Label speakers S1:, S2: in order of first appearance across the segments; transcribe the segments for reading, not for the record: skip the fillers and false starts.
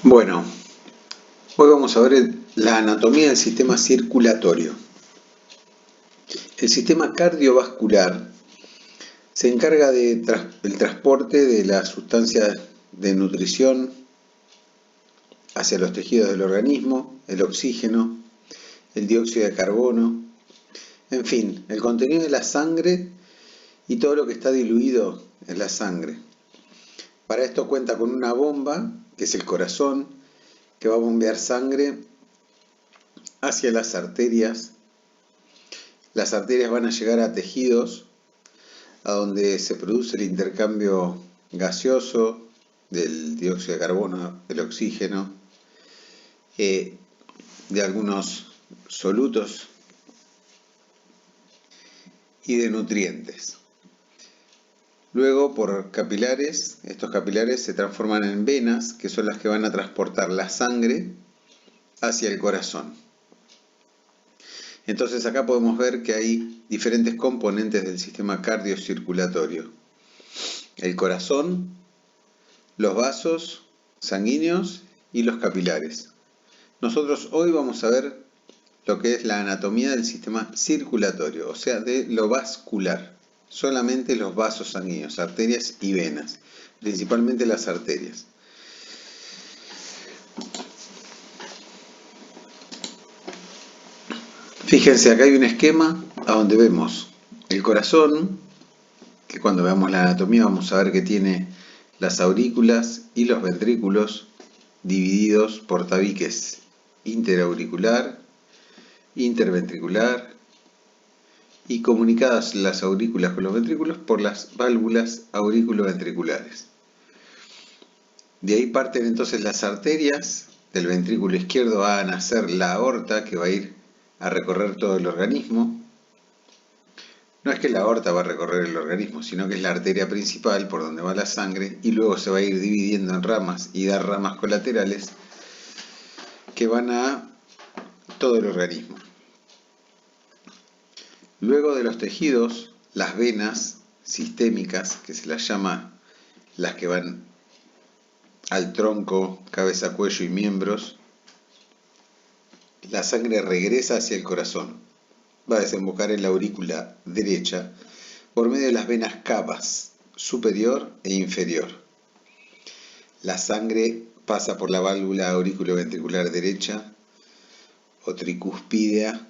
S1: Bueno, hoy vamos a ver la anatomía del sistema circulatorio. El sistema cardiovascular se encarga del transporte de las sustancias de nutrición hacia los tejidos del organismo, el oxígeno, el dióxido de carbono, en fin, el contenido de la sangre y todo lo que está diluido en la sangre. Para esto cuenta con una bomba, que es el corazón, que va a bombear sangre hacia las arterias. Las arterias van a llegar a tejidos a donde se produce el intercambio gaseoso del dióxido de carbono, del oxígeno, de algunos solutos y de nutrientes. Luego, por capilares, estos capilares se transforman en venas, que son las que van a transportar la sangre hacia el corazón. Entonces acá podemos ver que hay diferentes componentes del sistema cardiocirculatorio. El corazón, los vasos sanguíneos y los capilares. Nosotros hoy vamos a ver lo que es la anatomía del sistema circulatorio, o sea, de lo vascular. Solamente los vasos sanguíneos, arterias y venas, principalmente las arterias. Fíjense, acá hay un esquema a donde vemos el corazón, que cuando veamos la anatomía vamos a ver que tiene las aurículas y los ventrículos divididos por tabiques interauricular, interventricular y comunicadas las aurículas con los ventrículos por las válvulas auriculoventriculares. De ahí parten entonces las arterias del ventrículo izquierdo, van a nacer la aorta, que va a ir a recorrer todo el organismo. No es que la aorta va a recorrer el organismo, sino que es la arteria principal por donde va la sangre y luego se va a ir dividiendo en ramas y dar ramas colaterales que van a todo el organismo. Luego de los tejidos, las venas sistémicas, que se las llama las que van al tronco, cabeza, cuello y miembros, la sangre regresa hacia el corazón. Va a desembocar en la aurícula derecha por medio de las venas cavas, superior e inferior. La sangre pasa por la válvula auriculoventricular derecha o tricuspidea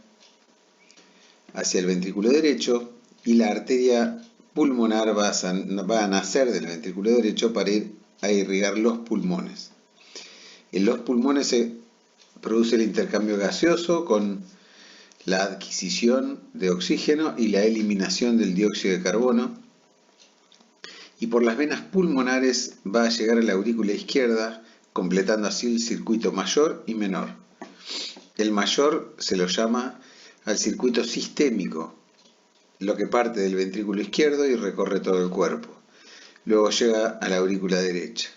S1: hacia el ventrículo derecho y la arteria pulmonar va a nacer del ventrículo derecho para ir a irrigar los pulmones. En los pulmones se produce el intercambio gaseoso con la adquisición de oxígeno y la eliminación del dióxido de carbono. Y por las venas pulmonares va a llegar a la aurícula izquierda, completando así el circuito mayor y menor. El mayor se lo llama al circuito sistémico, lo que parte del ventrículo izquierdo y recorre todo el cuerpo. Luego llega a la aurícula derecha.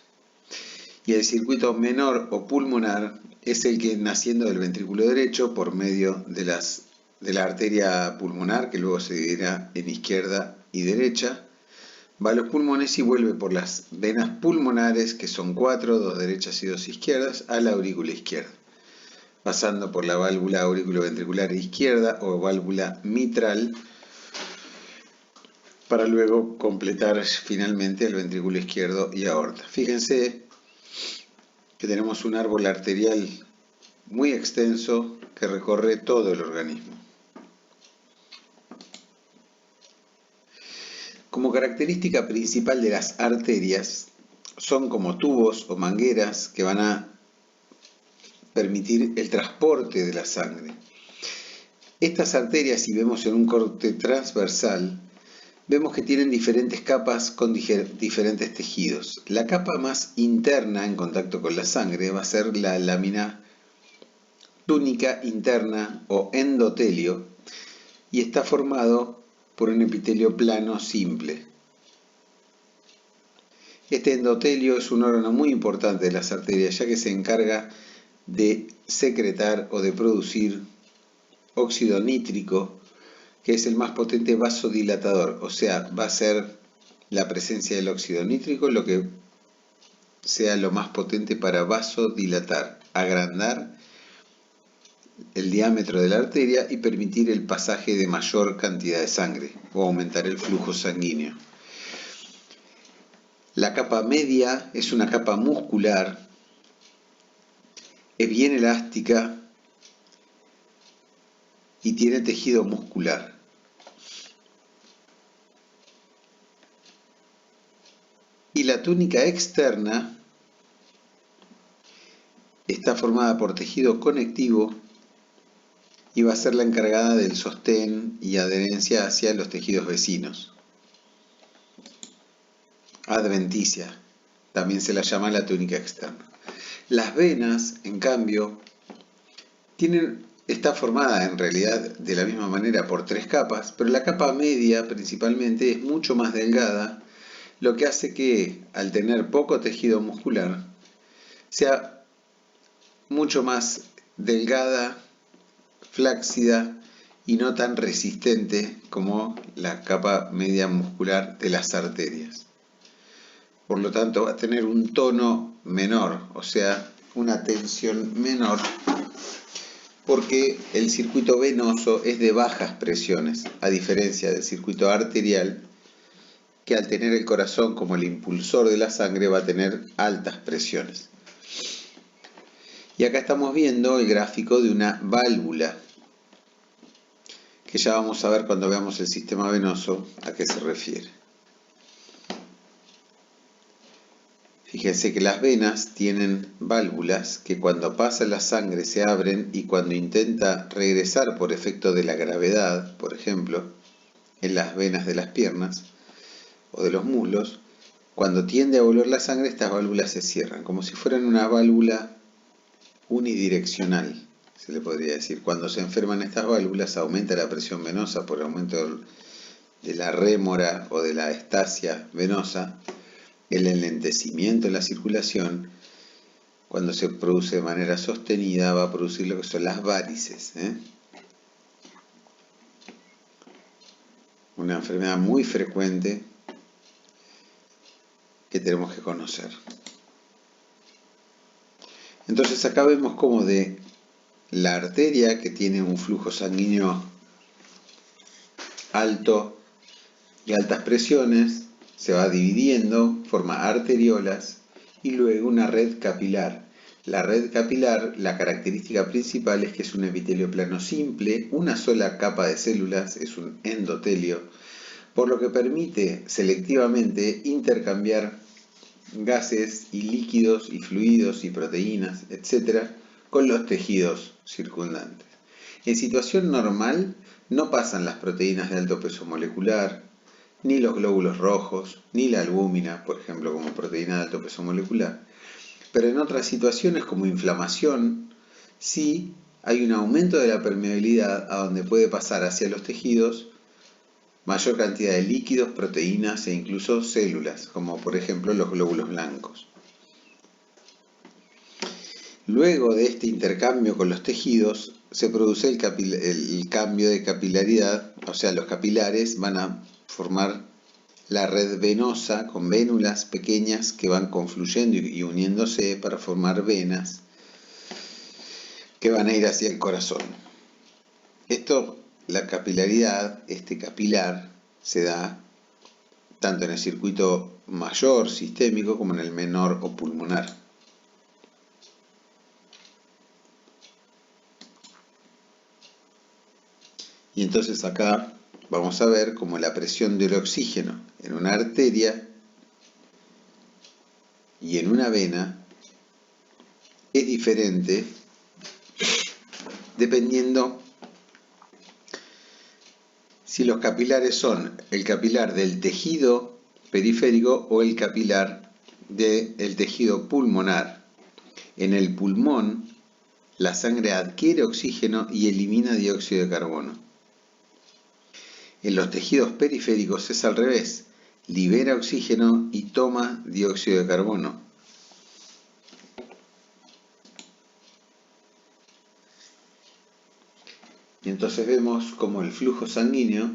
S1: Y el circuito menor o pulmonar es el que, naciendo del ventrículo derecho por medio de la arteria pulmonar, que luego se dividirá en izquierda y derecha, va a los pulmones y vuelve por las venas pulmonares, que son 4, 2 derechas y 2 izquierdas, a la aurícula izquierda, pasando por la válvula auriculoventricular izquierda o válvula mitral, para luego completar finalmente el ventrículo izquierdo y aorta. Fíjense que tenemos un árbol arterial muy extenso que recorre todo el organismo. Como característica principal de las arterias, son como tubos o mangueras que van a permitir el transporte de la sangre. Estas arterias, si vemos en un corte transversal, vemos que tienen diferentes capas con diferentes tejidos. La capa más interna en contacto con la sangre va a ser la lámina túnica interna o endotelio y está formado por un epitelio plano simple. Este endotelio es un órgano muy importante de las arterias, ya que se encarga de secretar o de producir óxido nítrico, que es el más potente vasodilatador, o sea, va a ser la presencia del óxido nítrico lo que sea lo más potente para vasodilatar, agrandar el diámetro de la arteria y permitir el pasaje de mayor cantidad de sangre o aumentar el flujo sanguíneo. La capa media es una capa muscular, es bien elástica y tiene tejido muscular. Y la túnica externa está formada por tejido conectivo y va a ser la encargada del sostén y adherencia hacia los tejidos vecinos. Adventicia, también se la llama la túnica externa. Las venas, en cambio, está formada en realidad de la misma manera por 3 capas, pero la capa media principalmente es mucho más delgada, lo que hace que al tener poco tejido muscular sea mucho más delgada, flácida y no tan resistente como la capa media muscular de las arterias. Por lo tanto va a tener un tono menor, o sea, una tensión menor, porque el circuito venoso es de bajas presiones, a diferencia del circuito arterial, que al tener el corazón como el impulsor de la sangre va a tener altas presiones. Y acá estamos viendo el gráfico de una válvula, que ya vamos a ver cuando veamos el sistema venoso a qué se refiere. Fíjense que las venas tienen válvulas que cuando pasa la sangre se abren y cuando intenta regresar por efecto de la gravedad, por ejemplo, en las venas de las piernas o de los muslos, cuando tiende a volver la sangre estas válvulas se cierran, como si fueran una válvula unidireccional, se le podría decir. Cuando se enferman estas válvulas aumenta la presión venosa por aumento de la rémora o de la estasia venosa. El enlentecimiento en la circulación, cuando se produce de manera sostenida, va a producir lo que son las varices. Una enfermedad muy frecuente que tenemos que conocer. Entonces acá vemos como de la arteria, que tiene un flujo sanguíneo alto y altas presiones, se va dividiendo, forma arteriolas y luego una red capilar. La red capilar, la característica principal es que es un epitelio plano simple, una sola capa de células, es un endotelio, por lo que permite selectivamente intercambiar gases y líquidos y fluidos y proteínas, etc., con los tejidos circundantes. En situación normal no pasan las proteínas de alto peso molecular, ni los glóbulos rojos, ni la albúmina, por ejemplo, como proteína de alto peso molecular. Pero en otras situaciones como inflamación, sí hay un aumento de la permeabilidad a donde puede pasar hacia los tejidos mayor cantidad de líquidos, proteínas e incluso células, como por ejemplo los glóbulos blancos. Luego de este intercambio con los tejidos, se produce el cambio de capilaridad, o sea, los capilares van a formar la red venosa con vénulas pequeñas que van confluyendo y uniéndose para formar venas que van a ir hacia el corazón. La capilaridad, este capilar, se da tanto en el circuito mayor sistémico como en el menor o pulmonar. Y entonces acá vamos a ver cómo la presión del oxígeno en una arteria y en una vena es diferente dependiendo si los capilares son el capilar del tejido periférico o el capilar del tejido pulmonar. En el pulmón, la sangre adquiere oxígeno y elimina dióxido de carbono. En los tejidos periféricos es al revés, libera oxígeno y toma dióxido de carbono. Y entonces vemos como el flujo sanguíneo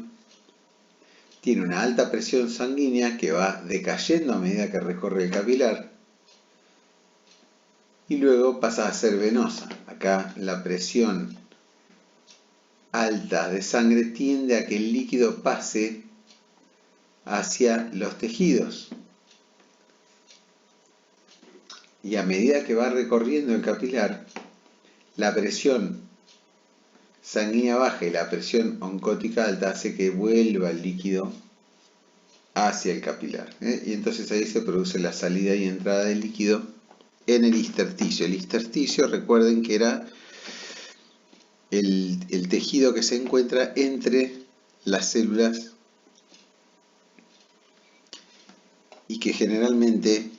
S1: tiene una alta presión sanguínea que va decayendo a medida que recorre el capilar, y luego pasa a ser venosa. Acá la presión alta de sangre tiende a que el líquido pase hacia los tejidos. Y a medida que va recorriendo el capilar, la presión sanguínea baja y la presión oncótica alta hace que vuelva el líquido hacia el capilar. Y entonces ahí se produce la salida y entrada del líquido en el intersticio. El intersticio, recuerden que era el tejido que se encuentra entre las células y que generalmente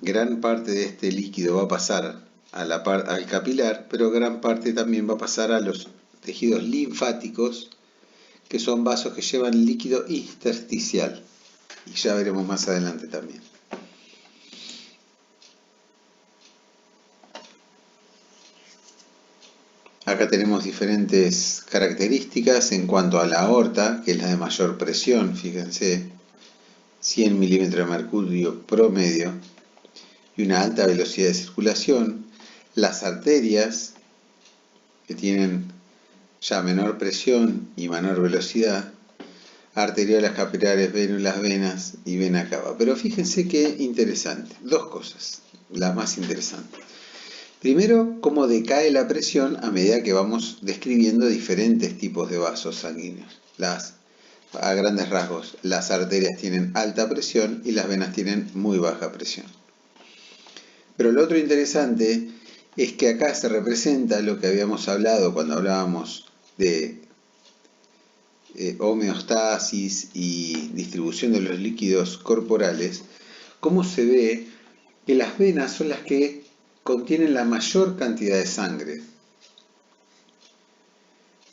S1: gran parte de este líquido va a pasar al capilar, pero gran parte también va a pasar a los tejidos linfáticos, que son vasos que llevan líquido intersticial, y ya veremos más adelante también. Acá tenemos diferentes características en cuanto a la aorta, que es la de mayor presión, fíjense, 100 milímetros de mercurio promedio y una alta velocidad de circulación. Las arterias, que tienen ya menor presión y menor velocidad, arteriolas, capilares, vénulas, venas y vena cava. Pero fíjense qué interesante, dos cosas, las más interesantes. Primero, cómo decae la presión a medida que vamos describiendo diferentes tipos de vasos sanguíneos. A grandes rasgos, las arterias tienen alta presión y las venas tienen muy baja presión. Pero lo otro interesante es que acá se representa lo que habíamos hablado cuando hablábamos de homeostasis y distribución de los líquidos corporales, cómo se ve que las venas son las que contienen la mayor cantidad de sangre,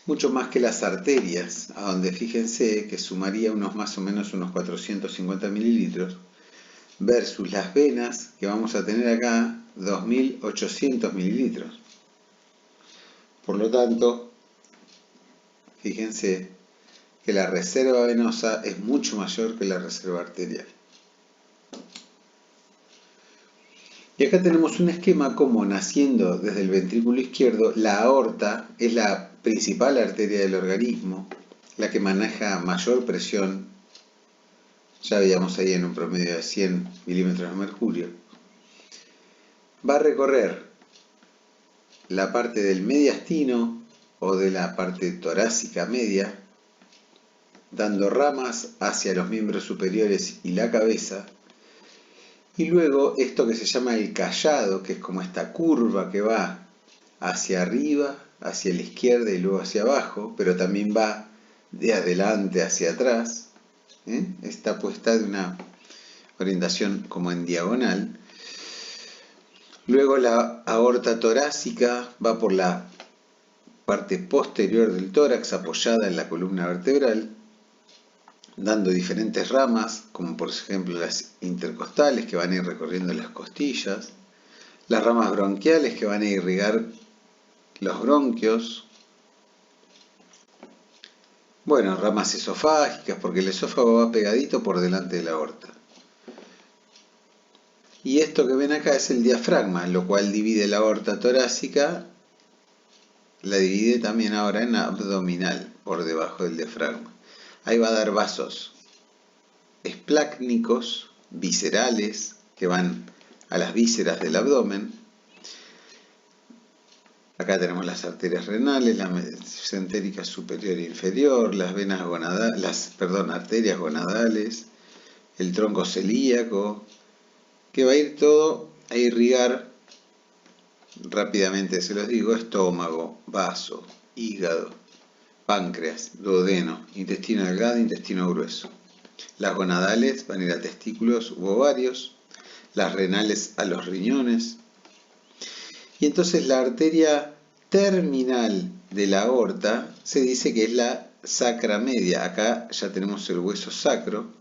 S1: mucho más que las arterias, a donde fíjense que sumaría más o menos unos 450 mililitros, versus las venas que vamos a tener acá, 2800 mililitros. Por lo tanto, fíjense que la reserva venosa es mucho mayor que la reserva arterial. Y acá tenemos un esquema como, naciendo desde el ventrículo izquierdo, la aorta es la principal arteria del organismo, la que maneja mayor presión, ya veíamos ahí en un promedio de 100 milímetros de mercurio. Va a recorrer la parte del mediastino o de la parte torácica media, dando ramas hacia los miembros superiores y la cabeza. Y luego esto que se llama el callado, que es como esta curva que va hacia arriba, hacia la izquierda y luego hacia abajo, pero también va de adelante hacia atrás, está puesta de una orientación como en diagonal. Luego la aorta torácica va por la parte posterior del tórax, apoyada en la columna vertebral, dando diferentes ramas, como por ejemplo las intercostales, que van a ir recorriendo las costillas, las ramas bronquiales, que van a irrigar los bronquios, bueno, ramas esofágicas, porque el esófago va pegadito por delante de la aorta. Y esto que ven acá es el diafragma, lo cual divide la aorta torácica, la divide también ahora en abdominal, por debajo del diafragma. Ahí va a dar vasos esplácnicos, viscerales, que van a las vísceras del abdomen. Acá tenemos las arterias renales, la mesentérica superior e inferior, las venas arterias gonadales, el tronco celíaco, que va a ir todo a irrigar, rápidamente se los digo, estómago, vaso, hígado, páncreas, duodeno, intestino delgado, intestino grueso. Las gonadales van a ir a testículos u ovarios, las renales a los riñones. Y entonces la arteria terminal de la aorta se dice que es la sacra media. Acá ya tenemos el hueso sacro.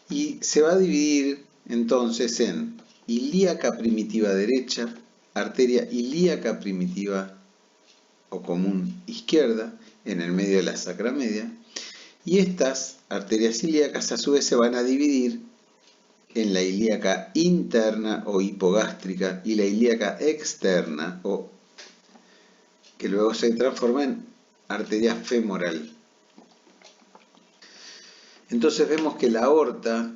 S1: Y se va a dividir entonces en ilíaca primitiva derecha, arteria ilíaca primitiva o común izquierda, en el medio de la sacra media. Y estas arterias ilíacas a su vez se van a dividir en la ilíaca interna o hipogástrica y la ilíaca externa, o que luego se transforma en arteria femoral. Entonces vemos que la aorta,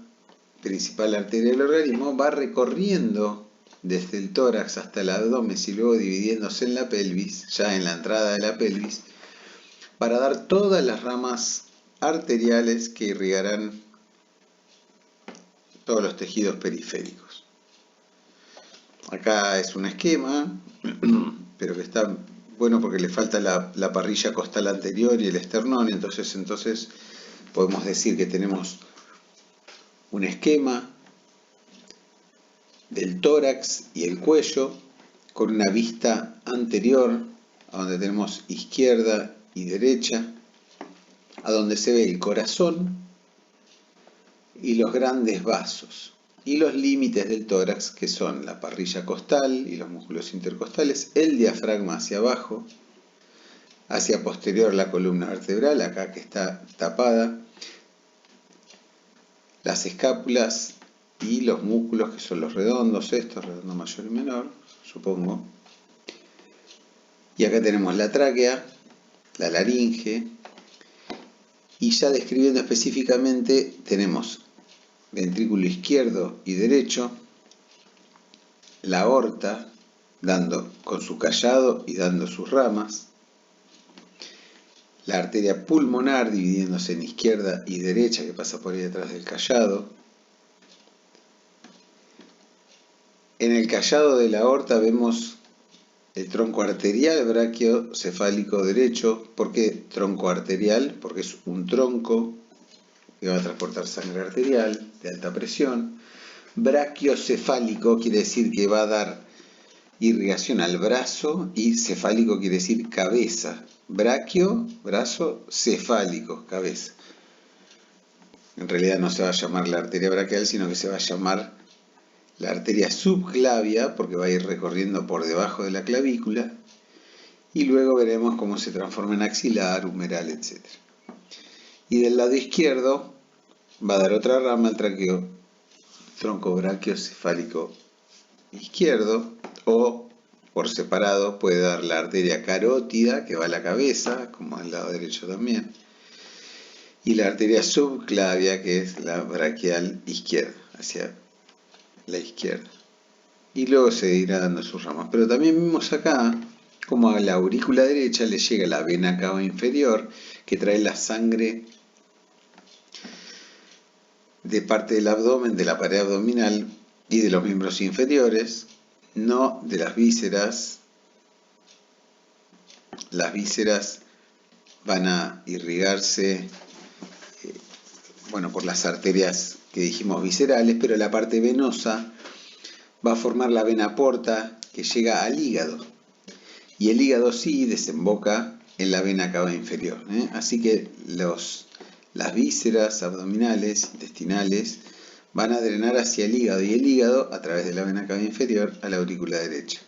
S1: principal arteria del organismo, va recorriendo desde el tórax hasta el abdomen y luego dividiéndose en la pelvis, ya en la entrada de la pelvis, para dar todas las ramas arteriales que irrigarán todos los tejidos periféricos. Acá es un esquema, pero que está bueno porque le falta la parrilla costal anterior y el esternón, entonces podemos decir que tenemos un esquema del tórax y el cuello con una vista anterior, a donde tenemos izquierda y derecha, a donde se ve el corazón y los grandes vasos, y los límites del tórax, que son la parrilla costal y los músculos intercostales, el diafragma hacia abajo, hacia posterior la columna vertebral, acá que está tapada, las escápulas y los músculos, que son los redondos, estos, redondo mayor y menor, supongo. Y acá tenemos la tráquea, la laringe, y ya describiendo específicamente tenemos ventrículo izquierdo y derecho, la aorta dando con su callado y dando sus ramas, la arteria pulmonar dividiéndose en izquierda y derecha que pasa por ahí detrás del callado. En el callado de la aorta vemos el tronco arterial brachiocefálico derecho. ¿Por qué tronco arterial? Porque es un tronco que va a transportar sangre arterial de alta presión. Brachiocefálico quiere decir que va a dar irrigación al brazo, y cefálico quiere decir cabeza. Brachio, brazo, cefálico, cabeza. En realidad no se va a llamar la arteria braquial, sino que se va a llamar la arteria subclavia, porque va a ir recorriendo por debajo de la clavícula, y luego veremos cómo se transforma en axilar, humeral, etc. Y del lado izquierdo va a dar otra rama, el tronco brachiocefálico izquierdo, o por separado puede dar la arteria carótida, que va a la cabeza, como al lado derecho también, y la arteria subclavia, que es la braquial izquierda, hacia la izquierda. Y luego se irá dando sus ramas. Pero también vimos acá como a la aurícula derecha le llega la vena cava inferior, que trae la sangre de parte del abdomen, de la pared abdominal y de los miembros inferiores, no de las vísceras. Las vísceras van a irrigarse por las arterias que dijimos viscerales, pero la parte venosa va a formar la vena porta, que llega al hígado, y el hígado sí desemboca en la vena cava inferior, Así que las vísceras abdominales, intestinales, van a drenar hacia el hígado, y el hígado a través de la vena cava inferior a la aurícula derecha.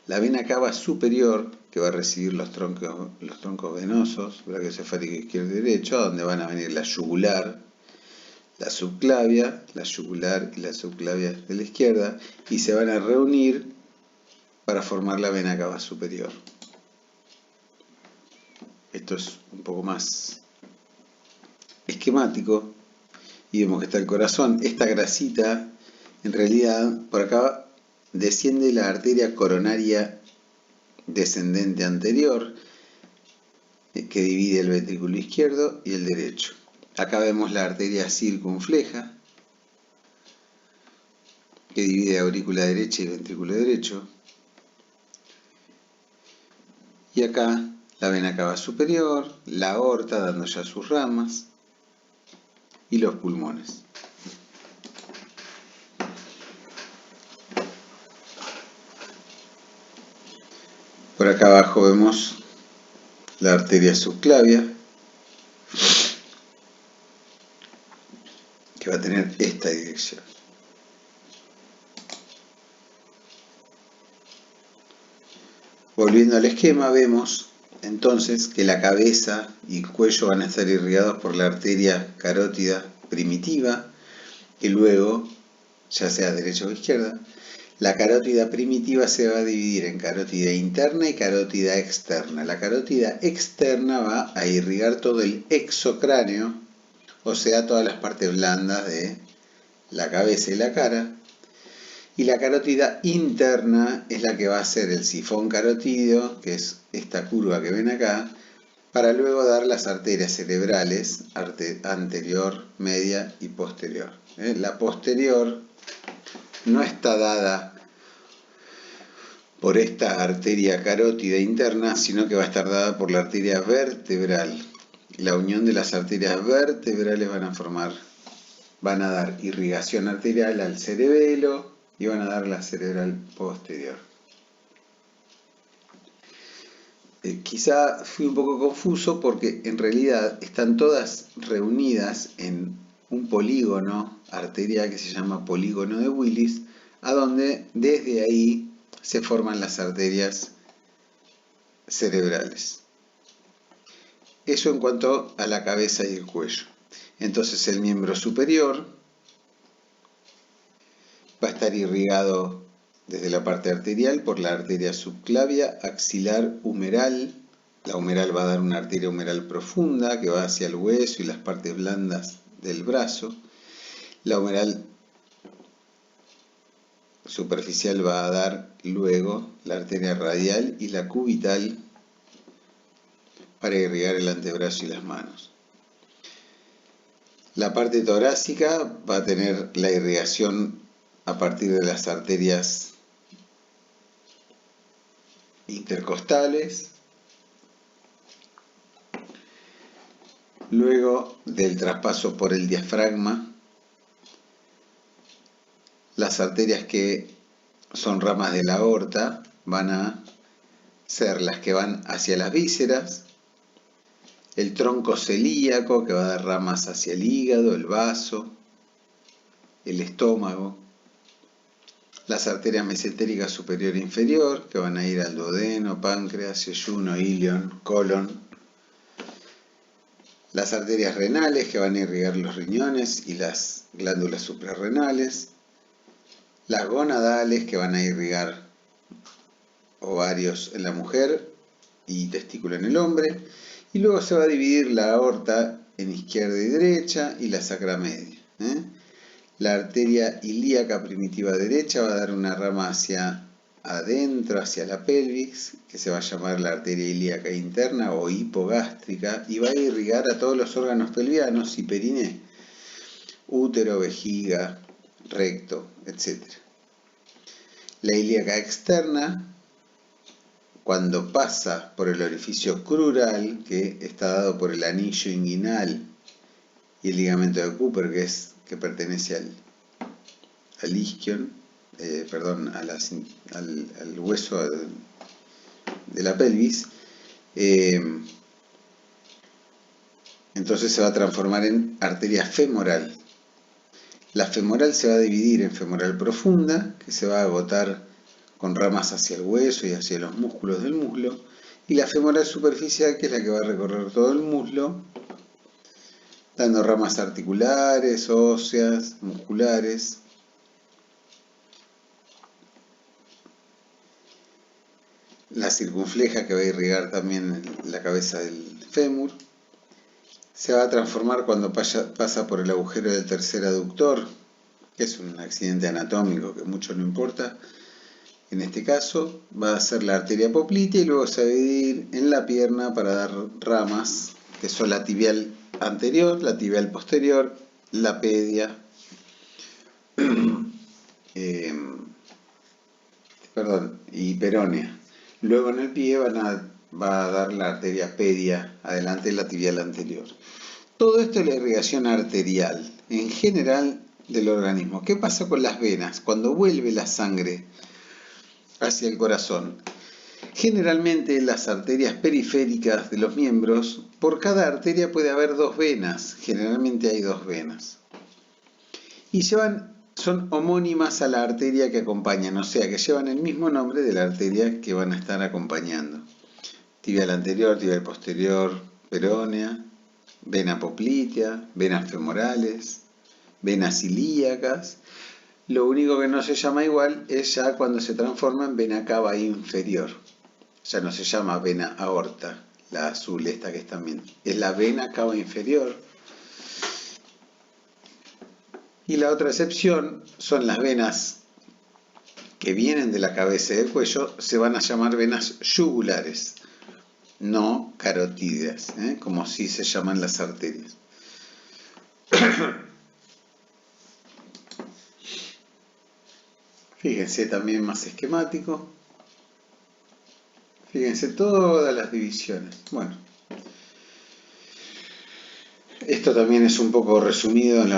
S1: La vena cava superior, que va a recibir los troncos venosos, brachiocefálico izquierdo y derecho, donde van a venir la yugular, la subclavia, la yugular y la subclavia de la izquierda, y se van a reunir para formar la vena cava superior. Esto es un poco más esquemático, y vemos que está el corazón. Esta grasita, en realidad, por acá desciende la arteria coronaria descendente anterior, que divide el ventrículo izquierdo y el derecho. Acá vemos la arteria circunfleja, que divide aurícula derecha y ventrículo derecho. Y acá la vena cava superior, la aorta dando ya sus ramas, y los pulmones. Por acá abajo vemos la arteria subclavia, que va a tener esta dirección. Volviendo al esquema, vemos entonces que la cabeza y el cuello van a estar irrigados por la arteria carótida primitiva, que luego ya sea derecha o izquierda, la carótida primitiva se va a dividir en carótida interna y carótida externa. La carótida externa va a irrigar todo el exocráneo, o sea, todas las partes blandas de la cabeza y la cara. Y la carótida interna es la que va a hacer el sifón carotídeo, que es esta curva que ven acá, para luego dar las arterias cerebrales anterior, media y posterior. La posterior no está dada por esta arteria carótida interna, sino que va a estar dada por la arteria vertebral. La unión de las arterias vertebrales van a dar irrigación arterial al cerebelo y van a dar la cerebral posterior. Quizá fui un poco confuso porque en realidad están todas reunidas en un polígono arterial que se llama polígono de Willis, a donde desde ahí se forman las arterias cerebrales. Eso en cuanto a la cabeza y el cuello. Entonces el miembro superior va a estar irrigado desde la parte arterial por la arteria subclavia, axilar, humeral. La humeral va a dar una arteria humeral profunda que va hacia el hueso y las partes blandas del brazo. La humeral superficial va a dar luego la arteria radial y la cubital para irrigar el antebrazo y las manos. La parte torácica va a tener la irrigación a partir de las arterias intercostales, luego del traspaso por el diafragma. Las arterias que son ramas de la aorta van a ser las que van hacia las vísceras, el tronco celíaco que va a dar ramas hacia el hígado, el vaso, el estómago, las arterias mesentéricas superior e inferior que van a ir al duodeno, páncreas, yeyuno, ilion, colon, las arterias renales que van a irrigar los riñones y las glándulas suprarrenales, las gonadales que van a irrigar ovarios en la mujer y testículo en el hombre, y luego se va a dividir la aorta en izquierda y derecha y la sacra media. La arteria ilíaca primitiva derecha va a dar una rama hacia adentro, hacia la pelvis, que se va a llamar la arteria ilíaca interna o hipogástrica, y va a irrigar a todos los órganos pelvianos y periné, útero, vejiga, recto, etc. La ilíaca externa, cuando pasa por el orificio crural, que está dado por el anillo inguinal y el ligamento de Cooper, que pertenece al isquion, al hueso de la pelvis, entonces se va a transformar en arteria femoral. La femoral se va a dividir en femoral profunda, que se va a agotar con ramas hacia el hueso y hacia los músculos del muslo, y la femoral superficial, que es la que va a recorrer todo el muslo, dando ramas articulares, óseas, musculares. La circunfleja, que va a irrigar también la cabeza del fémur, se va a transformar cuando pasa por el agujero del tercer aductor, que es un accidente anatómico que mucho no importa. En este caso va a ser la arteria poplitea y luego se va a dividir en la pierna para dar ramas, que son la tibial anterior, la tibial posterior, la pedia, y peronea. Luego en el pie va a dar la arteria pedia, adelante la tibial anterior. Todo esto es la irrigación arterial, en general, del organismo. ¿Qué pasa con las venas? Cuando vuelve la sangre hacia el corazón. Generalmente las arterias periféricas de los miembros, por cada arteria puede haber dos venas, generalmente hay dos venas. Y son homónimas a la arteria que acompañan, o sea que llevan el mismo nombre de la arteria que van a estar acompañando. Tibial anterior, tibial posterior, peronea, vena poplitea, venas femorales, venas ilíacas. Lo único que no se llama igual es ya cuando se transforma en vena cava inferior. Ya no se llama vena aorta, la azul esta que están viendo. Es la vena cava inferior. Y la otra excepción son las venas que vienen de la cabeza y del cuello, se van a llamar venas yugulares, no carotídeas, como sí se llaman las arterias. Fíjense también más esquemático. Fíjense todas las divisiones. Bueno, esto también es un poco resumido en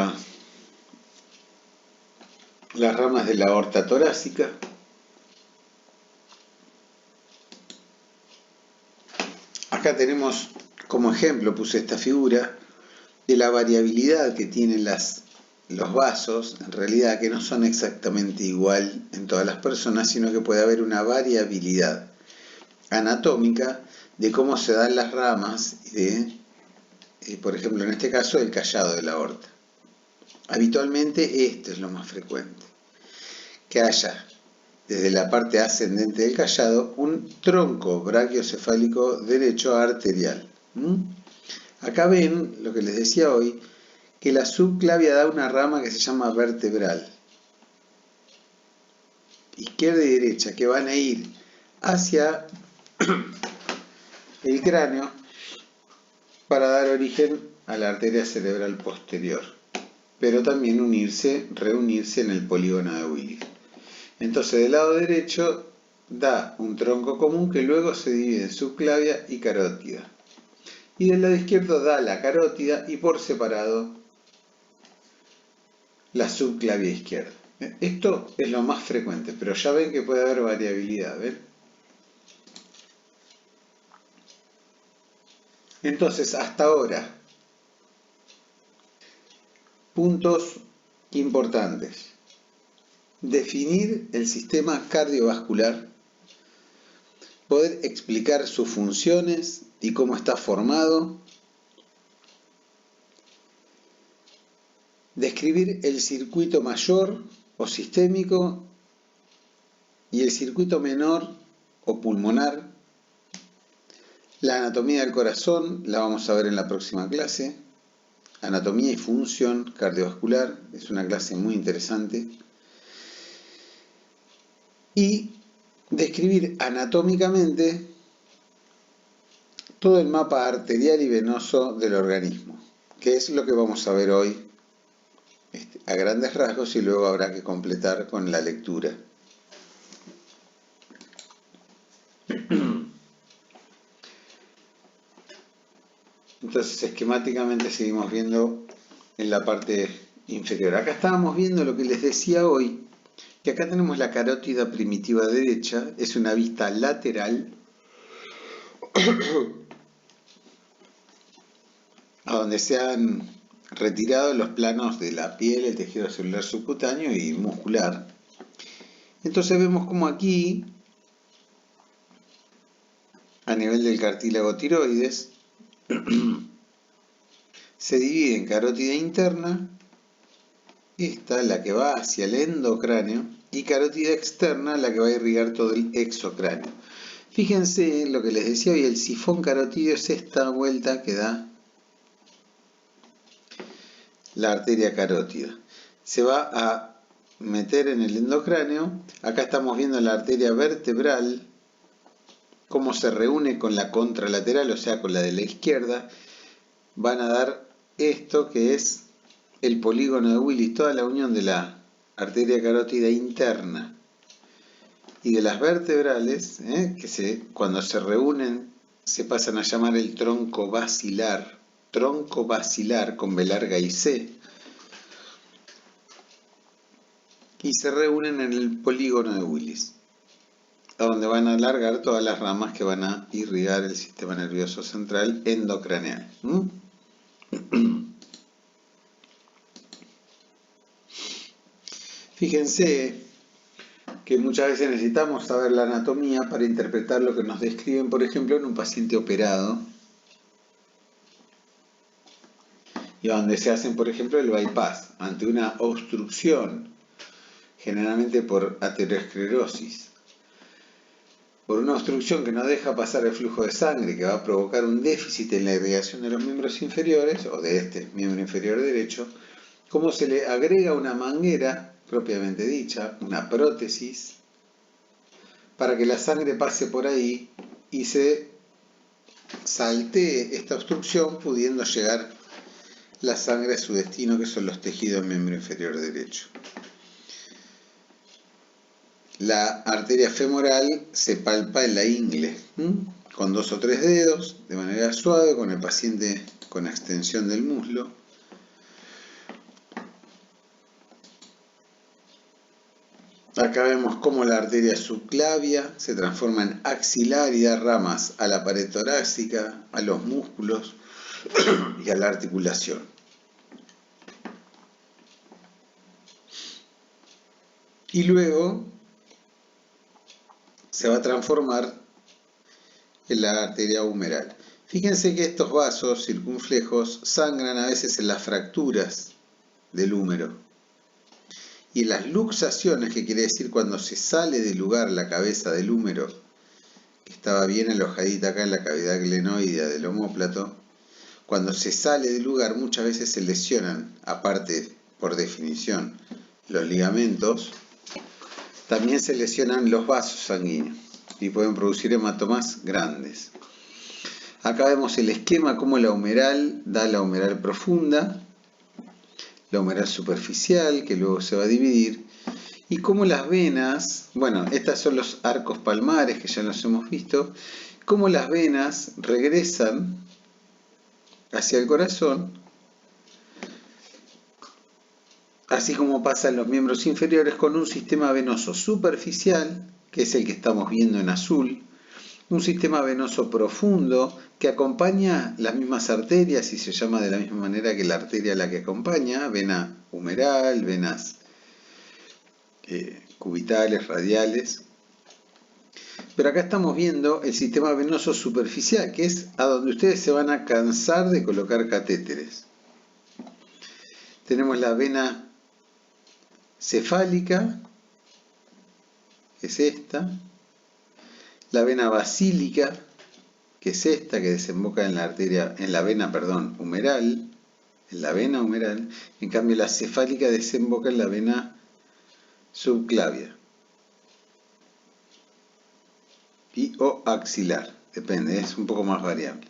S1: las ramas de la aorta torácica. Acá tenemos como ejemplo, puse esta figura de la variabilidad que tienen los vasos, en realidad que no son exactamente igual en todas las personas, sino que puede haber una variabilidad anatómica de cómo se dan las ramas de, por ejemplo, en este caso, el callado de la aorta. Habitualmente esto es lo más frecuente, que haya desde la parte ascendente del callado un tronco brachiocefálico derecho arterial. Acá ven lo que les decía hoy, que la subclavia da una rama que se llama vertebral, izquierda y derecha, que van a ir hacia el cráneo para dar origen a la arteria cerebral posterior, pero también reunirse en el polígono de Willis. Entonces del lado derecho da un tronco común que luego se divide en subclavia y carótida. Y del lado izquierdo da la carótida y por separado la subclavia izquierda. Esto es lo más frecuente, pero ya ven que puede haber variabilidad, ¿ven? Entonces, hasta ahora, puntos importantes. Definir el sistema cardiovascular, poder explicar sus funciones y cómo está formado, describir el circuito mayor o sistémico y el circuito menor o pulmonar. La anatomía del corazón la vamos a ver en la próxima clase. Anatomía y función cardiovascular, es una clase muy interesante. Y describir anatómicamente todo el mapa arterial y venoso del organismo, que es lo que vamos a ver hoy a grandes rasgos y luego habrá que completar con la lectura. Entonces, esquemáticamente seguimos viendo en la parte inferior. Acá estábamos viendo lo que les decía hoy, que acá tenemos la carótida primitiva derecha, es una vista lateral, a donde se han retirado los planos de la piel, el tejido celular subcutáneo y muscular. Entonces vemos como aquí, a nivel del cartílago tiroides, se divide en carótida interna, esta la que va hacia el endocráneo, y carótida externa, la que va a irrigar todo el exocráneo. Fíjense lo que les decía hoy, el sifón carotídeo es esta vuelta que da la arteria carótida. Se va a meter en el endocráneo, acá estamos viendo la arteria vertebral, cómo se reúne con la contralateral, o sea, con la de la izquierda, van a dar esto que es el polígono de Willis, toda la unión de la arteria carótida interna y de las vertebrales, que cuando se reúnen se pasan a llamar el tronco basilar con B larga y C, y se reúnen en el polígono de Willis, a donde van a alargar todas las ramas que van a irrigar el sistema nervioso central endocraneal. Fíjense que muchas veces necesitamos saber la anatomía para interpretar lo que nos describen, por ejemplo, en un paciente operado, y donde se hacen, por ejemplo, el bypass ante una obstrucción generalmente por aterosclerosis, por una obstrucción que no deja pasar el flujo de sangre, que va a provocar un déficit en la irrigación de los miembros inferiores, o de este miembro inferior derecho, como se le agrega una manguera, propiamente dicha, una prótesis, para que la sangre pase por ahí y se saltee esta obstrucción, pudiendo llegar la sangre a su destino, que son los tejidos del miembro inferior derecho. La arteria femoral se palpa en la ingle, con 2 o 3 dedos, de manera suave, con el paciente con extensión del muslo. Acá vemos cómo la arteria subclavia se transforma en axilar y da ramas a la pared torácica, a los músculos y a la articulación. Y luego se va a transformar en la arteria humeral. Fíjense que estos vasos circunflejos sangran a veces en las fracturas del húmero. Y en las luxaciones, que quiere decir cuando se sale del lugar la cabeza del húmero, que estaba bien alojadita acá en la cavidad glenoidea del omóplato, cuando se sale del lugar muchas veces se lesionan, aparte por definición, los ligamentos, también se lesionan los vasos sanguíneos y pueden producir hematomas grandes. Acá vemos el esquema, cómo la humeral da la humeral profunda, la humeral superficial, que luego se va a dividir, y cómo las venas, bueno, estos son los arcos palmares que ya los hemos visto, cómo las venas regresan hacia el corazón, así como pasa en los miembros inferiores, con un sistema venoso superficial, que es el que estamos viendo en azul, un sistema venoso profundo que acompaña las mismas arterias y se llama de la misma manera que la arteria a la que acompaña, vena humeral, venas cubitales, radiales. Pero acá estamos viendo el sistema venoso superficial, que es a donde ustedes se van a cansar de colocar catéteres. Tenemos la vena cefálica, que es esta, la vena basílica, que es esta, que desemboca en la arteria, en la vena humeral, en la vena humeral. En cambio la cefálica desemboca en la vena subclavia y o axilar, depende, es un poco más variable.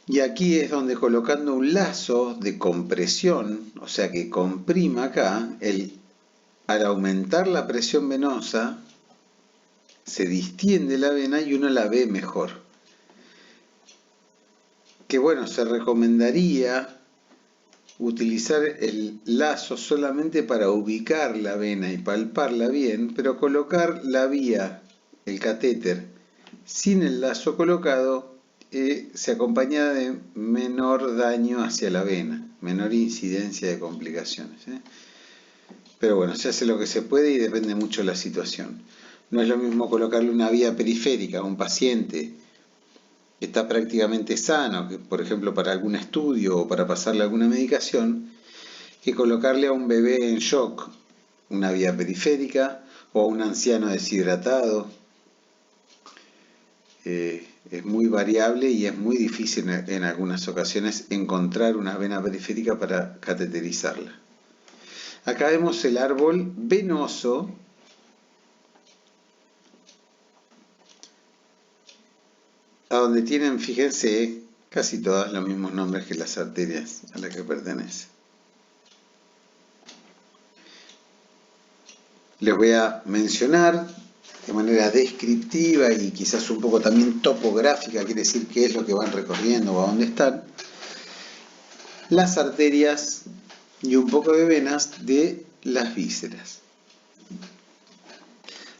S1: Y aquí es donde, colocando un lazo de compresión, o sea que comprima acá, al aumentar la presión venosa se distiende la vena y uno la ve mejor. Que bueno, se recomendaría utilizar el lazo solamente para ubicar la vena y palparla bien, pero colocar la vía, el catéter, sin el lazo colocado, se acompaña de menor daño hacia la vena, menor incidencia de complicaciones. Pero bueno, se hace lo que se puede y depende mucho de la situación. No es lo mismo colocarle una vía periférica a un paciente que está prácticamente sano, que por ejemplo para algún estudio o para pasarle alguna medicación, que colocarle a un bebé en shock una vía periférica o a un anciano deshidratado. Es muy variable y es muy difícil en algunas ocasiones encontrar una vena periférica para cateterizarla. Acá vemos el árbol venoso a donde tienen, fíjense, casi todas los mismos nombres que las arterias a las que pertenece. Les voy a mencionar de manera descriptiva y quizás un poco también topográfica, quiere decir qué es lo que van recorriendo o a dónde están, las arterias y un poco de venas de las vísceras.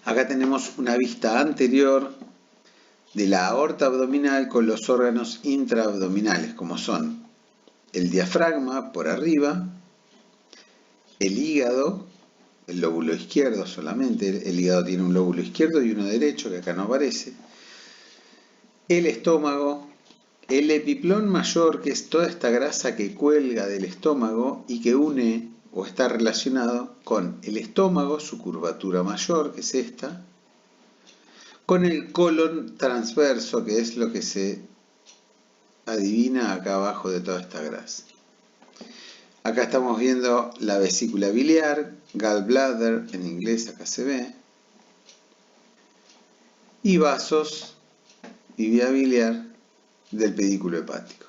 S1: Acá tenemos una vista anterior de la aorta abdominal con los órganos intraabdominales, como son el diafragma por arriba, el hígado, el lóbulo izquierdo solamente, el hígado tiene un lóbulo izquierdo y uno derecho, que acá no aparece, el estómago, el epiplón mayor, que es toda esta grasa que cuelga del estómago y que une o está relacionado con el estómago, su curvatura mayor, que es esta, con el colon transverso, que es lo que se adivina acá abajo de toda esta grasa. Acá estamos viendo la vesícula biliar, gallbladder en inglés, acá se ve, y vasos y vía biliar del pedículo hepático.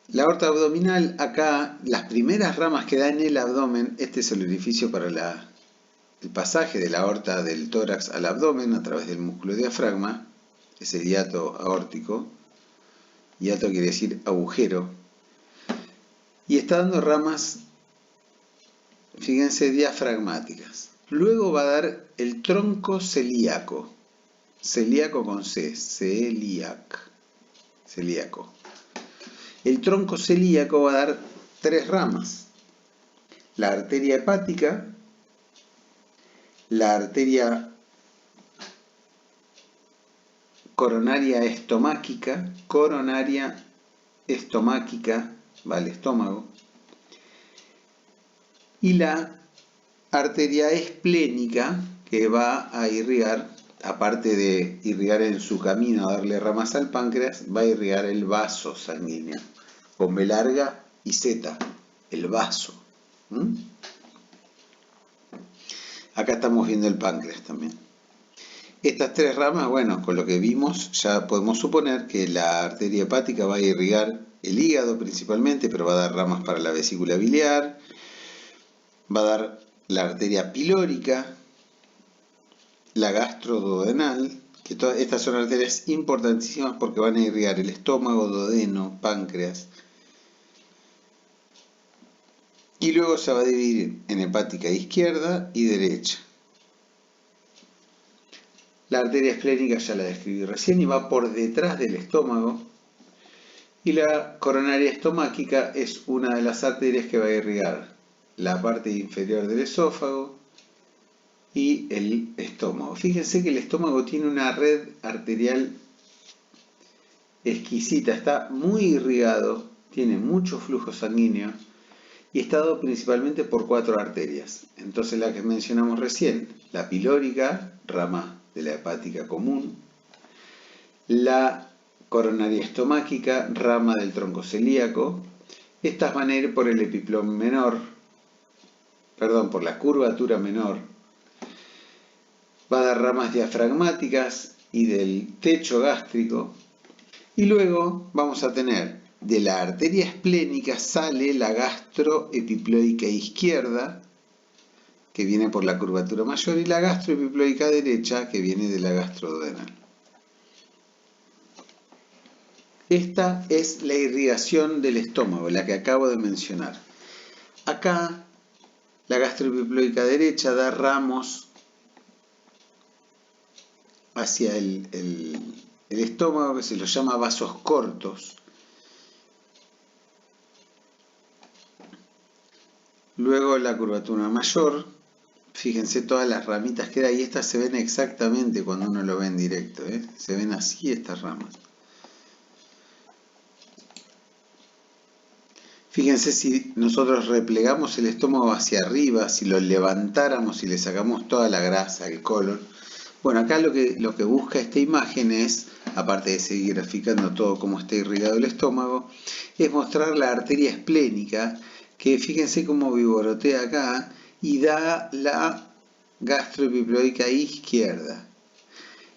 S1: La aorta abdominal, acá las primeras ramas que da en el abdomen, este es el orificio para el pasaje de la aorta del tórax al abdomen a través del músculo diafragma, es el hiato aórtico, hiato quiere decir agujero, y está dando ramas, fíjense, diafragmáticas. Luego va a dar el tronco celíaco, celíaco con C, celíaco. El tronco celíaco va a dar 3 ramas: la arteria hepática, la arteria coronaria estomáquica, va al estómago, y la arteria esplénica, que va a irrigar, aparte de irrigar en su camino a darle ramas al páncreas, va a irrigar el vaso sanguíneo, con B larga y Z, el vaso. Acá estamos viendo el páncreas también. Estas 3 ramas, bueno, con lo que vimos ya podemos suponer que la arteria hepática va a irrigar el hígado principalmente, pero va a dar ramas para la vesícula biliar, va a dar la arteria pilórica, la gastroduodenal, que todas estas son arterias importantísimas porque van a irrigar el estómago, duodeno, páncreas. Y luego se va a dividir en hepática izquierda y derecha. La arteria esplénica ya la describí recién y va por detrás del estómago. Y la coronaria estomáquica es una de las arterias que va a irrigar la parte inferior del esófago y el estómago. Fíjense que el estómago tiene una red arterial exquisita, está muy irrigado, tiene mucho flujo sanguíneo y está dado principalmente por 4 arterias. Entonces la que mencionamos recién, la pilórica, rama de la hepática común, la coronaria estomáquica, rama del tronco celíaco. Estas van a ir por el epiplón menor, por la curvatura menor. Va a dar ramas diafragmáticas y del techo gástrico. Y luego vamos a tener de la arteria esplénica sale la gastroepiploica izquierda, que viene por la curvatura mayor, y la gastroepiploica derecha, que viene de la gastroduodenal. Esta es la irrigación del estómago, la que acabo de mencionar. Acá la gastroepiploica derecha da ramos hacia el estómago, que se los llama vasos cortos. Luego la curvatura mayor, fíjense todas las ramitas que da, y estas se ven exactamente cuando uno lo ve en directo, se ven así estas ramas. Fíjense, si nosotros replegamos el estómago hacia arriba, si lo levantáramos y le sacamos toda la grasa, el colon. Bueno, acá lo que busca esta imagen es, aparte de seguir graficando todo cómo está irrigado el estómago, es mostrar la arteria esplénica, que fíjense cómo viborotea acá y da la gastroepiploica izquierda.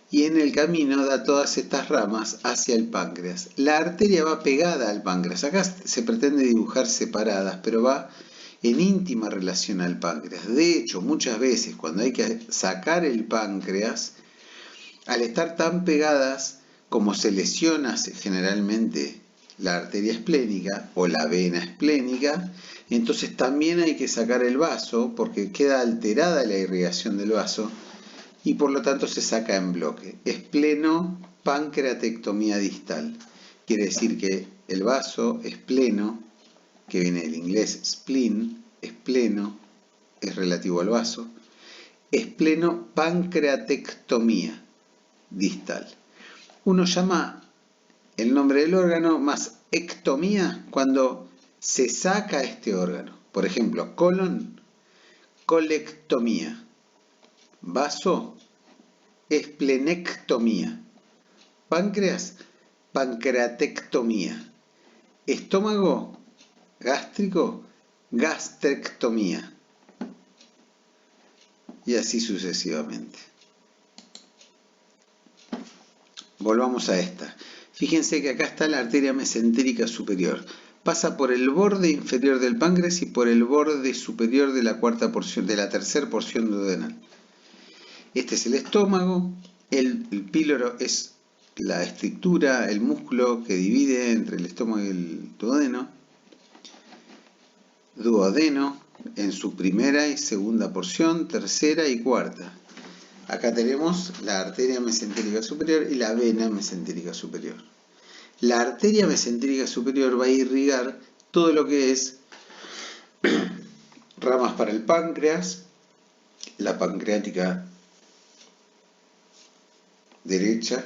S1: Y en el camino da todas estas ramas hacia el páncreas. La arteria va pegada al páncreas. Acá se pretende dibujar separadas, pero va en íntima relación al páncreas. De hecho, muchas veces cuando hay que sacar el páncreas, al estar tan pegadas, como se lesiona generalmente la arteria esplénica o la vena esplénica, entonces también hay que sacar el vaso porque queda alterada la irrigación del vaso, y por lo tanto se saca en bloque. Esplenopancreatectomía distal. Quiere decir que el vaso espleno, que viene del inglés spleen, espleno, es relativo al vaso, esplenopancreatectomía distal. Uno llama el nombre del órgano más ectomía cuando se saca este órgano. Por ejemplo, colon, colectomía. Vaso, esplenectomía. Páncreas, pancreatectomía. Estómago, gástrico, gastrectomía. Y así sucesivamente. Volvamos a esta. Fíjense que acá está la arteria mesentérica superior. Pasa por el borde inferior del páncreas y por el borde superior de la tercera porción duodenal. Este es el estómago. El píloro es la estructura, el músculo que divide entre el estómago y el duodeno. Duodeno en su primera y segunda porción, tercera y cuarta. Acá tenemos la arteria mesentérica superior y la vena mesentérica superior. La arteria mesentérica superior va a irrigar todo lo que es ramas para el páncreas, la pancreática derecha,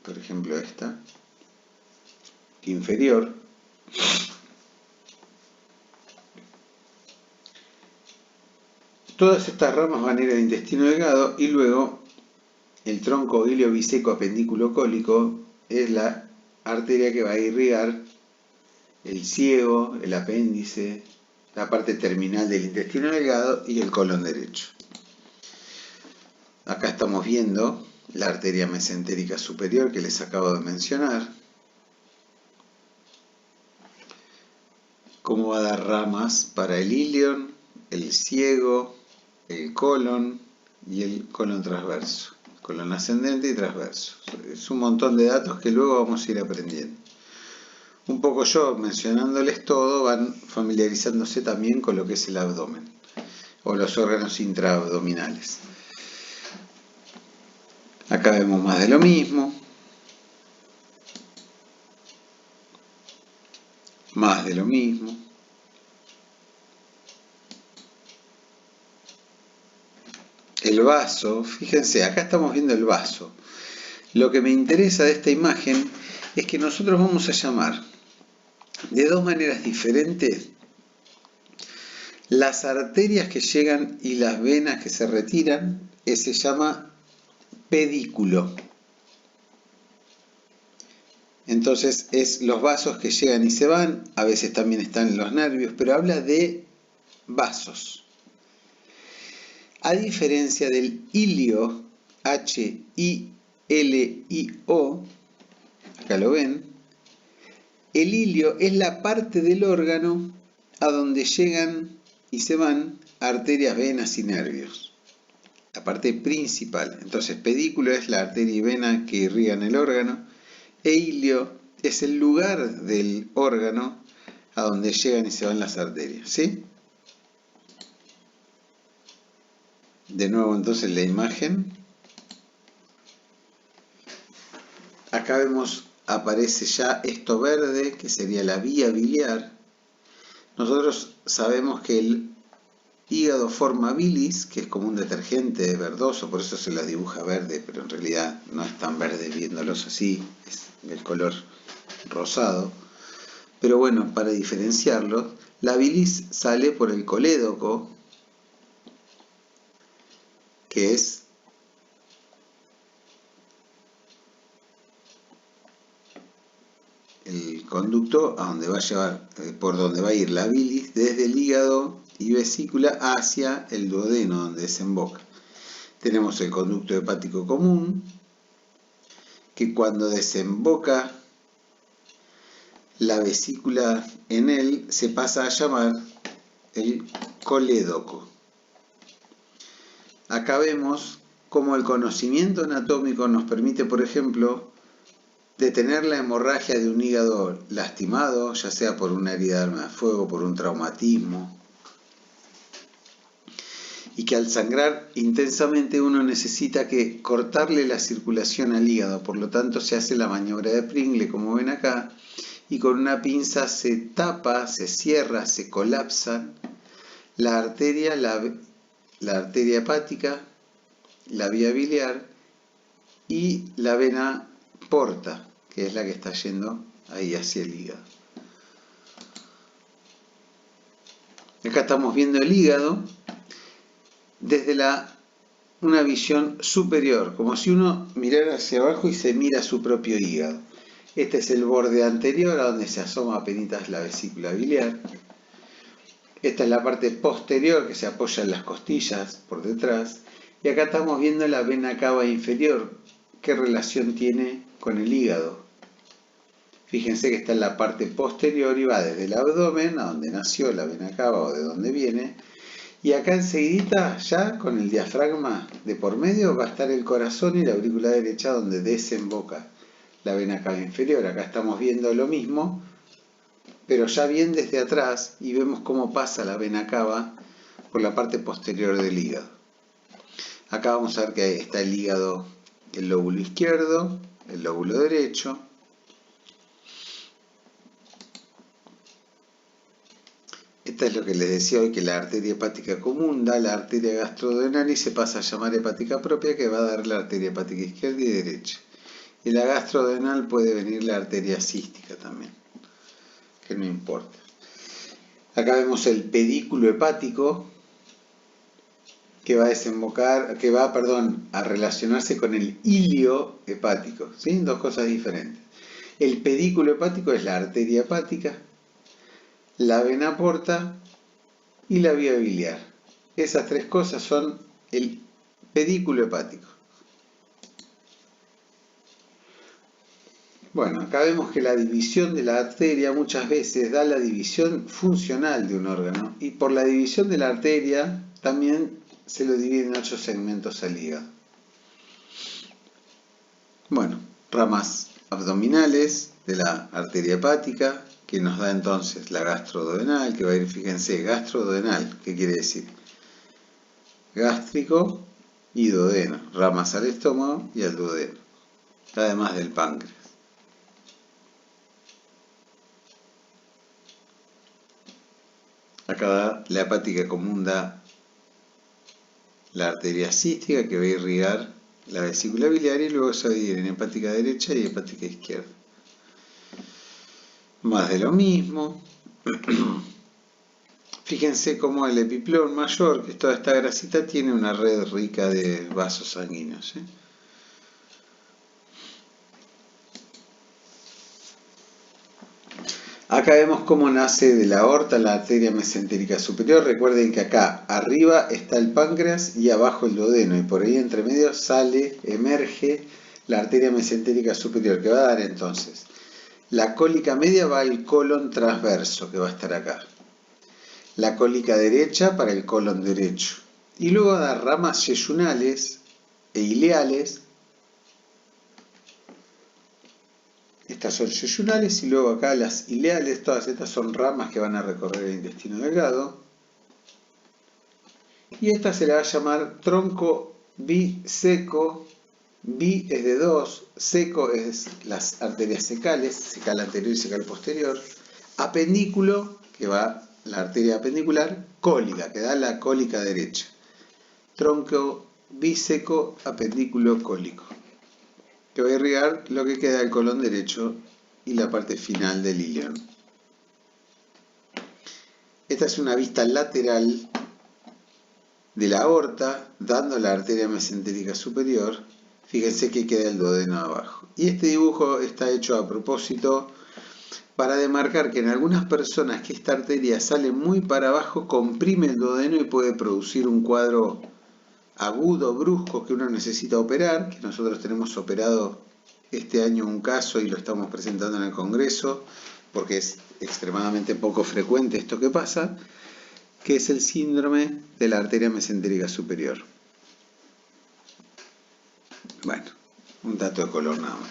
S1: por ejemplo esta, inferior, todas estas ramas van a ir al intestino delgado y luego el tronco iliobiseco apendículo cólico es la arteria que va a irrigar el ciego, el apéndice, la parte terminal del intestino delgado y el colon derecho. Acá estamos viendo la arteria mesentérica superior que les acabo de mencionar, cómo va a dar ramas para el ilion, el ciego, el colon y el colon transverso, colon ascendente y transverso. Es un montón de datos que luego vamos a ir aprendiendo. Un poco yo mencionándoles todo, van familiarizándose también con lo que es el abdomen o los órganos intraabdominales. Acá vemos más de lo mismo, más de lo mismo. El vaso, fíjense, acá estamos viendo el vaso. Lo que me interesa de esta imagen es que nosotros vamos a llamar de dos maneras diferentes las arterias que llegan y las venas que se retiran, se llama pedículo. Entonces es los vasos que llegan y se van, a veces también están los nervios, pero habla de vasos. A diferencia del ilio, H-I-L-I-O, acá lo ven, el ilio es la parte del órgano a donde llegan y se van arterias, venas y nervios. La parte principal. Entonces, pedículo es la arteria y vena que irrigan el órgano, e ilio es el lugar del órgano a donde llegan y se van las arterias. ¿Sí? De nuevo entonces la imagen. Acá vemos, aparece ya esto verde, que sería la vía biliar. Nosotros sabemos que el hígado forma bilis, que es como un detergente verdoso, por eso se la dibuja verde, pero en realidad no es tan verde viéndolos así, es del color rosado. Pero bueno, para diferenciarlo, la bilis sale por el colédoco, que es el conducto a donde va a llevar, por donde va a ir la bilis desde el hígado y vesícula hacia el duodeno donde desemboca. Tenemos el conducto hepático común, que cuando desemboca la vesícula en él se pasa a llamar el colédoco. Acá vemos cómo el conocimiento anatómico nos permite, por ejemplo, detener la hemorragia de un hígado lastimado, ya sea por una herida de arma de fuego, por un traumatismo, y que al sangrar intensamente uno necesita que cortarle la circulación al hígado, por lo tanto se hace la maniobra de Pringle, como ven acá, y con una pinza se tapa, se cierra, se colapsa la arteria hepática, la vía biliar y la vena porta, que es la que está yendo ahí hacia el hígado. Acá estamos viendo el hígado desde una visión superior, como si uno mirara hacia abajo y se mira su propio hígado. Este es el borde anterior, a donde se asoma apenas la vesícula biliar. Esta es la parte posterior, que se apoya en las costillas por detrás. Y acá estamos viendo la vena cava inferior. ¿Qué relación tiene con el hígado? Fíjense que está en la parte posterior y va desde el abdomen, a donde nació la vena cava o de donde viene. Y acá enseguidita, ya con el diafragma de por medio, va a estar el corazón y la aurícula derecha donde desemboca la vena cava inferior. Acá estamos viendo lo mismo, pero ya bien desde atrás, y vemos cómo pasa la vena cava por la parte posterior del hígado. Acá vamos a ver que está el hígado, el lóbulo izquierdo, el lóbulo derecho. Esta es lo que les decía hoy, que la arteria hepática común da la arteria gastroduodenal y se pasa a llamar hepática propia, que va a dar la arteria hepática izquierda y derecha. Y la gastroduodenal puede venir la arteria cística también, que no importa. Acá vemos el pedículo hepático, que va a desembocar, a relacionarse con el ilio hepático, ¿sí? Dos cosas diferentes. El pedículo hepático es la arteria hepática, la vena porta y la vía biliar. Esas tres cosas son el pedículo hepático. Bueno, acá vemos que la división de la arteria muchas veces da la división funcional de un órgano, y por la división de la arteria también se lo divide en 8 segmentos al hígado. Bueno, ramas abdominales de la arteria hepática, que nos da entonces la gastroduodenal, que va a ir, fíjense, gastroduodenal, ¿qué quiere decir? Gástrico y duodeno, ramas al estómago y al duodeno, además del páncreas. Acá la hepática común da la arteria cística, que va a irrigar la vesícula biliar, y luego se va a dividir en hepática derecha y hepática izquierda. Más de lo mismo. Fíjense cómo el epiplón mayor, que es toda esta grasita, tiene una red rica de vasos sanguíneos, ¿sí? Acá vemos cómo nace de la aorta la arteria mesentérica superior. Recuerden que acá arriba está el páncreas y abajo el duodeno, y por ahí entre medio emerge la arteria mesentérica superior, que va a dar entonces la cólica media va al colon transverso, que va a estar acá. La cólica derecha para el colon derecho. Y luego da ramas yeyunales e ileales. Estas son yeyunales, y luego acá las ileales. Todas estas son ramas que van a recorrer el intestino delgado. Y esta se la va a llamar tronco biseco. Bi es de 2, seco es las arterias secales, secal anterior y secal posterior. Apendículo, que va la arteria apendicular. Cólica, que da la cólica derecha. Tronco biseco, apendículo cólico, que va a irrigar lo que queda del colon derecho y la parte final del ilion. Esta es una vista lateral de la aorta, dando la arteria mesentérica superior. Fíjense que queda el duodeno abajo. Y este dibujo está hecho a propósito para demarcar que en algunas personas que esta arteria sale muy para abajo, comprime el duodeno y puede producir un cuadro agudo, brusco, que uno necesita operar, que nosotros tenemos operado este año un caso y lo estamos presentando en el Congreso, porque es extremadamente poco frecuente esto que pasa, que es el síndrome de la arteria mesentérica superior. Bueno, un dato de color nada más.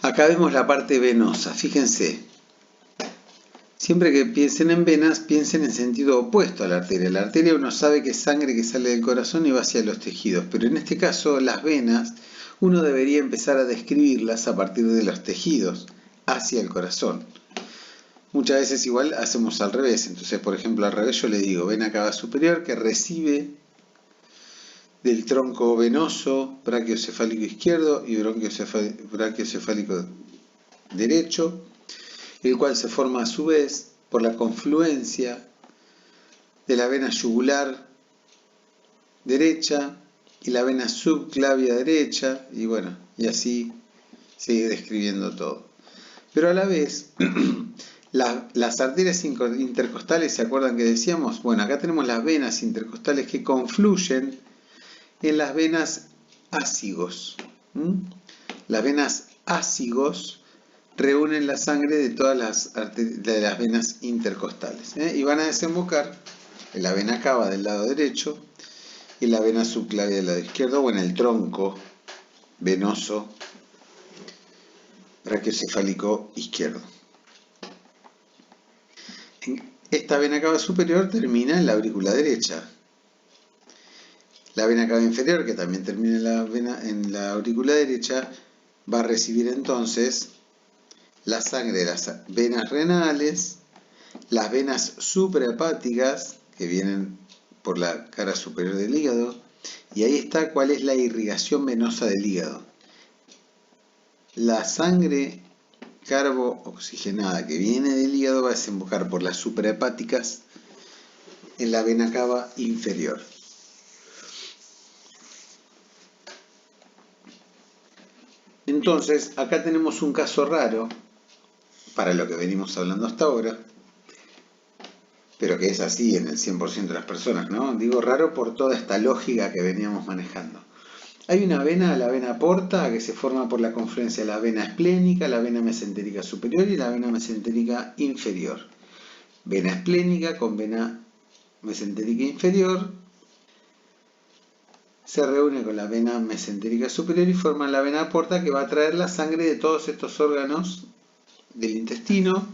S1: Acá vemos la parte venosa, fíjense. Siempre que piensen en venas, piensen en sentido opuesto a la arteria. La arteria uno sabe que es sangre que sale del corazón y va hacia los tejidos, pero en este caso las venas uno debería empezar a describirlas a partir de los tejidos hacia el corazón. Muchas veces igual hacemos al revés, entonces por ejemplo al revés yo le digo vena cava superior, que recibe del tronco venoso brachiocefálico izquierdo y brachiocefálico derecho, el cual se forma a su vez por la confluencia de la vena yugular derecha y la vena subclavia derecha, y bueno, y así sigue describiendo todo. Pero a la vez, las arterias intercostales, ¿se acuerdan que decíamos? Bueno, acá tenemos las venas intercostales que confluyen en las venas ácigos. Las venas ácigos reúnen la sangre de todas las venas intercostales, y van a desembocar en la vena cava del lado derecho y la vena subclavia del lado izquierdo, o en el tronco venoso brachiocefálico izquierdo. Esta vena cava superior termina en la aurícula derecha. La vena cava inferior, que también termina en la aurícula derecha, va a recibir entonces la sangre de las venas renales, las venas suprahepáticas, que vienen por la cara superior del hígado, y ahí está cuál es la irrigación venosa del hígado. La sangre carbo-oxigenada que viene del hígado va a desembocar por las suprahepáticas en la vena cava inferior. Entonces, acá tenemos un caso raro para lo que venimos hablando hasta ahora, pero que es así en el 100% de las personas, ¿no? Digo raro por toda esta lógica que veníamos manejando. Hay una vena, la vena porta, que se forma por la confluencia de la vena esplénica, la vena mesentérica superior y la vena mesentérica inferior. Vena esplénica con vena mesentérica inferior se reúne con la vena mesentérica superior y forma la vena porta, que va a traer la sangre de todos estos órganos del intestino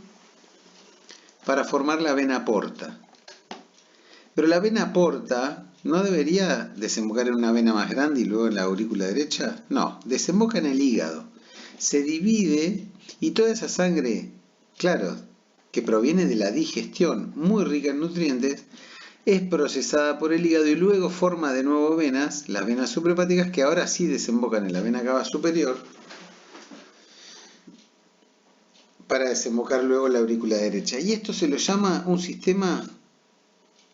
S1: para formar la vena porta. Pero la vena porta ¿no debería desembocar en una vena más grande y luego en la aurícula derecha? No, desemboca en el hígado. Se divide y toda esa sangre, claro, que proviene de la digestión, muy rica en nutrientes, es procesada por el hígado y luego forma de nuevo venas, las venas suprahepáticas, que ahora sí desembocan en la vena cava superior para desembocar luego en la aurícula derecha. Y esto se lo llama un sistema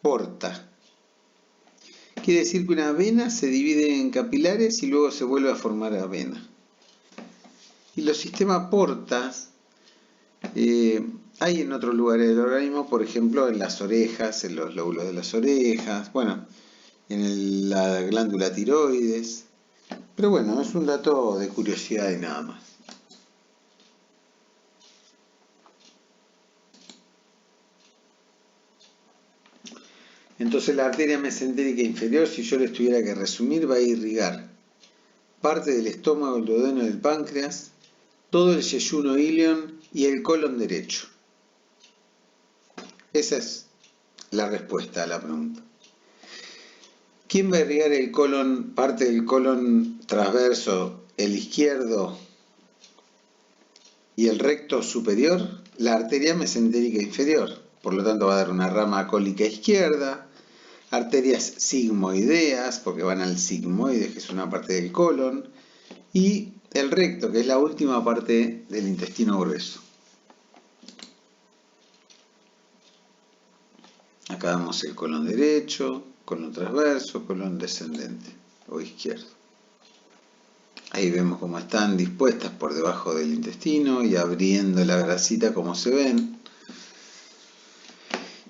S1: porta. Quiere decir que una vena se divide en capilares y luego se vuelve a formar la vena. Y los sistemas portas hay en otros lugares del organismo, por ejemplo en las orejas, en los lóbulos de las orejas, bueno, en la glándula tiroides. Pero bueno, es un dato de curiosidad y nada más. Entonces la arteria mesentérica inferior, si yo les tuviera que resumir, va a irrigar parte del estómago, el duodeno del páncreas, todo el yeyuno ilion y el colon derecho. Esa es la respuesta a la pregunta. ¿Quién va a irrigar el colon, parte del colon transverso, el izquierdo y el recto superior? La arteria mesentérica inferior. Por lo tanto va a dar una rama cólica izquierda, arterias sigmoideas, porque van al sigmoide, que es una parte del colon, y el recto, que es la última parte del intestino grueso. Acá vemos el colon derecho, colon transverso, colon descendente o izquierdo. Ahí vemos cómo están dispuestas por debajo del intestino y abriendo la grasita como se ven.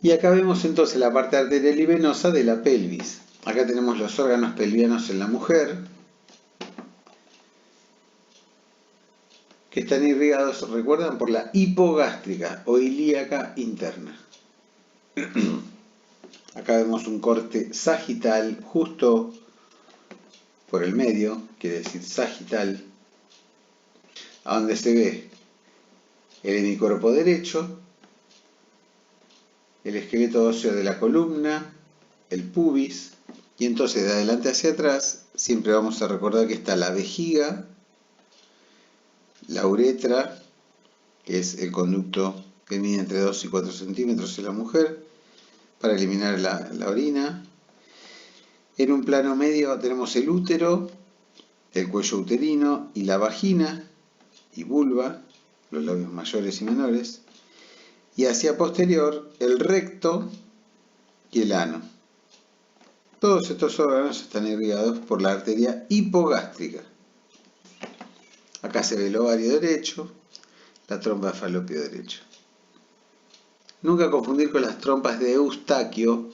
S1: Y acá vemos entonces la parte arterial y venosa de la pelvis. Acá tenemos los órganos pelvianos en la mujer, que están irrigados, recuerdan, por la hipogástrica o ilíaca interna. Acá vemos un corte sagital justo por el medio, quiere decir sagital, a donde se ve el hemicuerpo derecho, el esqueleto óseo de la columna, el pubis, y entonces de adelante hacia atrás siempre vamos a recordar que está la vejiga, la uretra, que es el conducto que mide entre 2 y 4 centímetros en la mujer, para eliminar la orina. En un plano medio tenemos el útero, el cuello uterino y la vagina y vulva, los labios mayores y menores. Y hacia posterior, el recto y el ano. Todos estos órganos están irrigados por la arteria hipogástrica. Acá se ve el ovario derecho, la trompa de falopio derecho. Nunca confundir con las trompas de Eustaquio,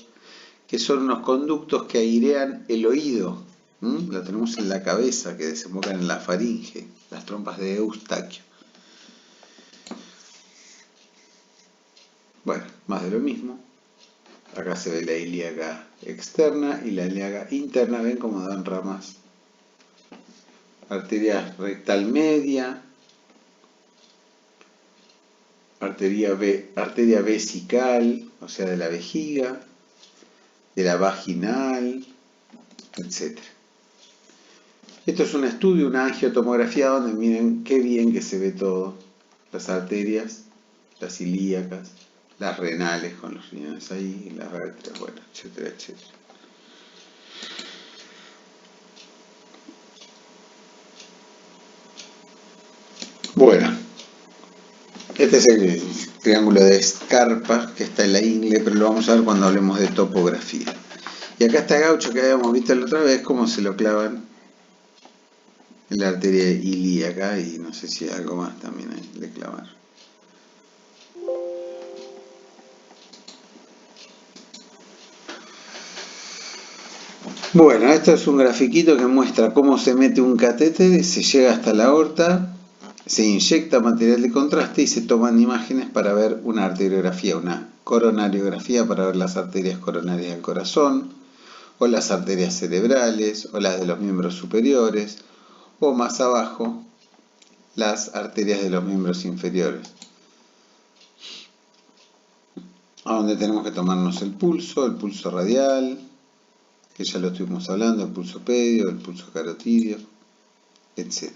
S1: que son unos conductos que airean el oído. Lo tenemos en la cabeza, que desembocan en la faringe, las trompas de Eustaquio. Bueno, más de lo mismo. Acá se ve la ilíaca externa y la ilíaca interna. Ven cómo dan ramas. Arteria rectal media, arteria vesical, o sea, de la vejiga, de la vaginal, etc. Esto es un estudio, una angiotomografía donde miren qué bien que se ve todo. Las arterias, las ilíacas, las renales con los riñones ahí, las vértebras, bueno, etcétera, etcétera. Bueno, este es el triángulo de Scarpa que está en la ingle, pero lo vamos a ver cuando hablemos de topografía. Y acá está Gaucho, que habíamos visto la otra vez, cómo se lo clavan en la arteria ilíaca, y no sé si hay algo más también ahí de clavar. Bueno, esto es un grafiquito que muestra cómo se mete un catéter, se llega hasta la aorta, se inyecta material de contraste y se toman imágenes para ver una arteriografía, una coronariografía para ver las arterias coronarias del corazón, o las arterias cerebrales, o las de los miembros superiores, o más abajo, las arterias de los miembros inferiores. A donde tenemos que tomarnos el pulso radial, que ya lo estuvimos hablando, el pulso pedio, el pulso carotidio, etc.